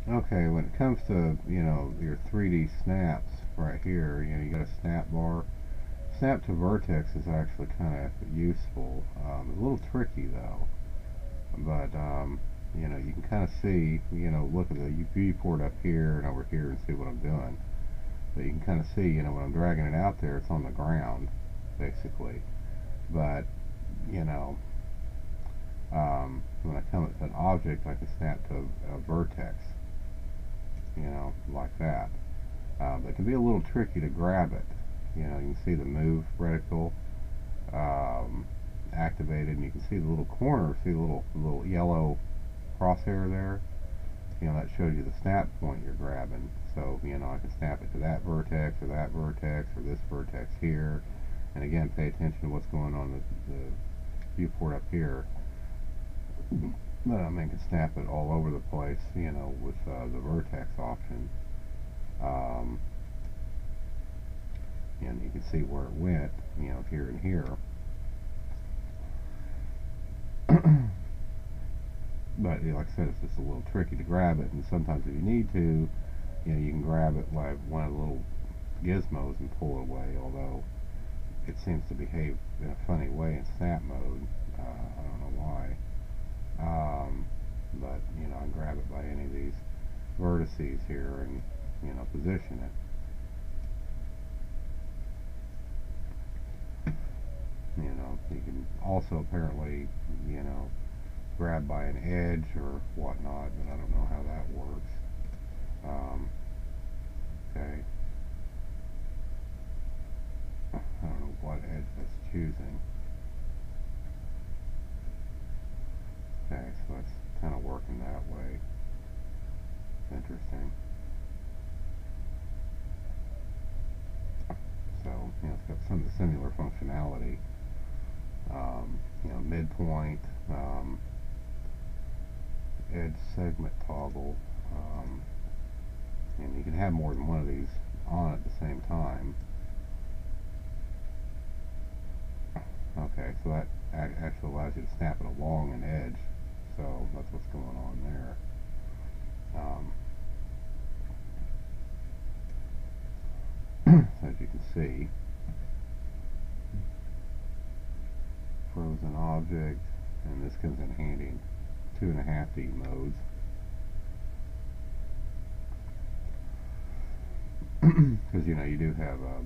Okay, when it comes to, your 3D snaps right here, you got a snap bar. Snap to vertex is actually kind of useful. It's a little tricky though, but you can kind of see, look at the viewport up here and over here and see what I'm doing. But you can kind of see, when I'm dragging it out there, it's on the ground, basically. But, you know, when I come at an object, I can snap to a vertex, like that. It can be a little tricky to grab it. You can see the move reticle um, activated, and you can see the little corner, see the little yellow crosshair there. That shows you the snap point you're grabbing. So, I can snap it to that vertex or this vertex here. And again, pay attention to what's going on the viewport up here. But I mean, can snap it all over the place, with the vertex option. Um, and you can see where it went, here and here. But like I said, it's just a little tricky to grab it. And sometimes if you need to, you can grab it like one of the little gizmos and pull it away. Although it seems to behave in a funny way in snap mode. I don't know why. But I can grab it by any of these vertices here and position it. You can also apparently grab by an edge or whatnot, but I don't know how that works. Um, okay, I don't know what edge that's choosing. Okay, so it's kind of working that way. Interesting. So, it's got some similar functionality. Midpoint, edge segment toggle, and you can have more than one of these on at the same time. Okay, so that actually allows you to snap it along an edge. So that's what's going on there. As you can see, frozen object, and this comes in handy in 2.5D modes. Because you do have a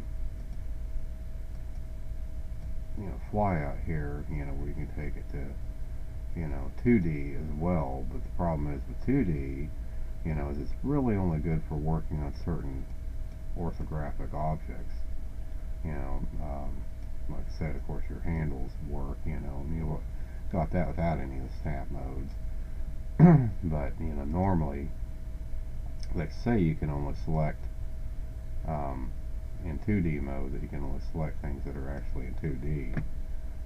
fly out here, where you can take it to 2D as well. But the problem is with 2D, is it's really only good for working on certain orthographic objects. Like I said, of course, your handles work, and you got that without any of the snap modes. But, normally, like say you can only select, in 2D mode, that you can only select things that are actually in 2D,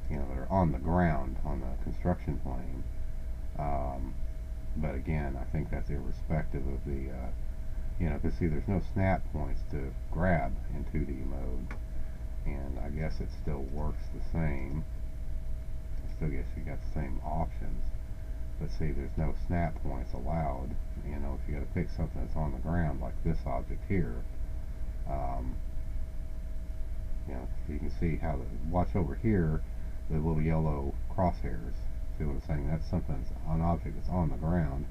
that are on the ground, on the construction plane. But again, I think that's irrespective of the, because see, there's no snap points to grab in 2D mode, and I guess it still works the same. I still guess you got the same options, but see, there's no snap points allowed. If you got to pick something that's on the ground, like this object here, um, you can see how watch over here, the little yellow crosshairs. See what I'm saying? That's something that's an object that's on the ground.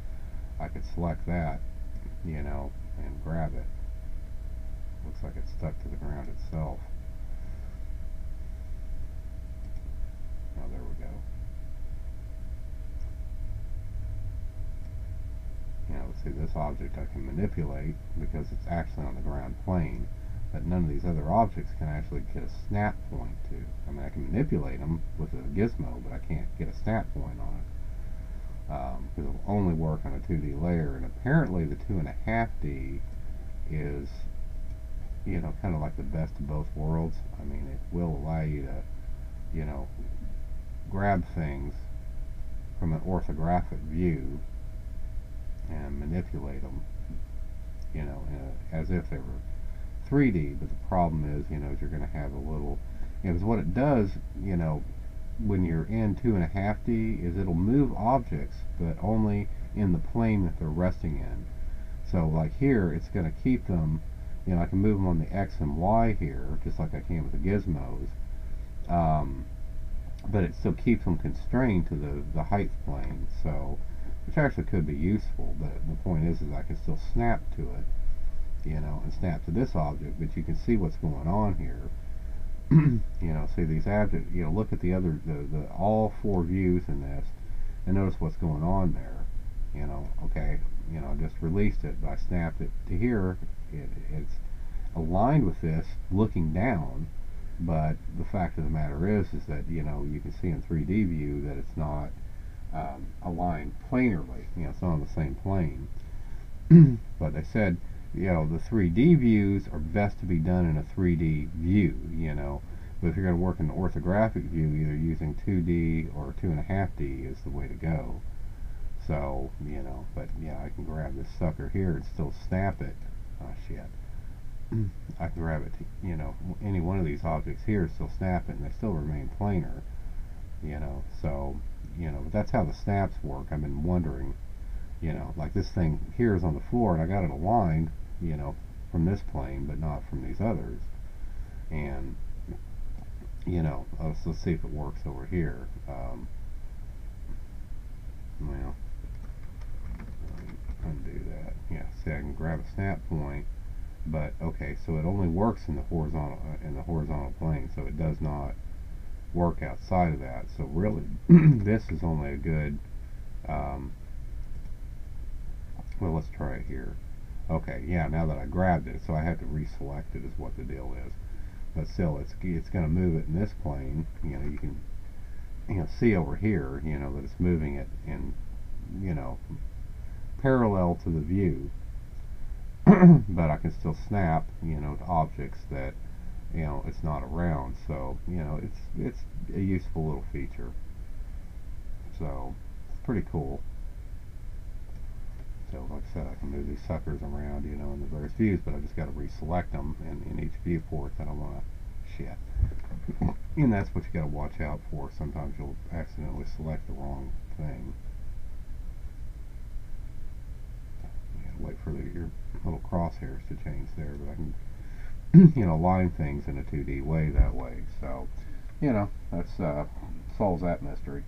I could select that, and grab it. Looks like it's stuck to the ground itself. Oh, there we go. Let's see, this object I can manipulate because it's actually on the ground plane, but none of these other objects can actually get a snap point to. I mean, I can manipulate them with a gizmo, but I can't get a snap point on it, because it'll only work on a 2D layer. And apparently the 2.5D is, kind of like the best of both worlds. I mean, it will allow you to, grab things from an orthographic view and manipulate them, as if they were 3D. But the problem is, is you're going to have a little, because what it does, when you're in 2.5D, is it'll move objects, but only in the plane that they're resting in. So like here, it's going to keep them, you know, I can move them on the X and Y here, just like I can with the gizmos, but it still keeps them constrained to the height plane, so, which actually could be useful, but the point is I can still snap to it, you know, and snap to this object, but you can see what's going on here. You know, see these objects, you know, look at the other, all four views in this, and notice what's going on there. You know, okay, you know, I just released it, but I snapped it to here. It's aligned with this, looking down, but the fact of the matter is that, you know, you can see in 3D view that it's not aligned planarly. You know, it's not on the same plane. But they said, you know, the 3D views are best to be done in a 3D view, you know. But if you're going to work in the orthographic view, either using 2D or 2.5D is the way to go. So, you know, but yeah, I can grab this sucker here and still snap it. Oh, shit. I can grab it to, you know, any one of these objects here, still snap it, and they still remain planar, you know. So, you know, but that's how the snaps work. I've been wondering, you know, like this thing here is on the floor, and I got it aligned, you know, from this plane, but not from these others. And, you know, let's see if it works over here. Well, undo that. Yeah, see, I can grab a snap point, but okay, so it only works in the horizontal plane, so it does not work outside of that. So really, this is only a good. Well, let's try it here. Okay, yeah, now that I grabbed it, so I had to reselect it is what the deal is. But still, it's going to move it in this plane. You know, you can, you know, see over here, you know, that it's moving it in, you know, parallel to the view. But I can still snap, you know, to objects that, you know, it's not around. So, you know, it's a useful little feature. So, it's pretty cool. So, like I said, I can move these suckers around, you know, in the various views, but I just got to reselect them in each viewport that I want to shit. And that's what you got to watch out for. Sometimes you'll accidentally select the wrong thing. You got to wait for your little crosshairs to change there, but I can, you know, line things in a 2D way that way. So, you know, that's solves that mystery.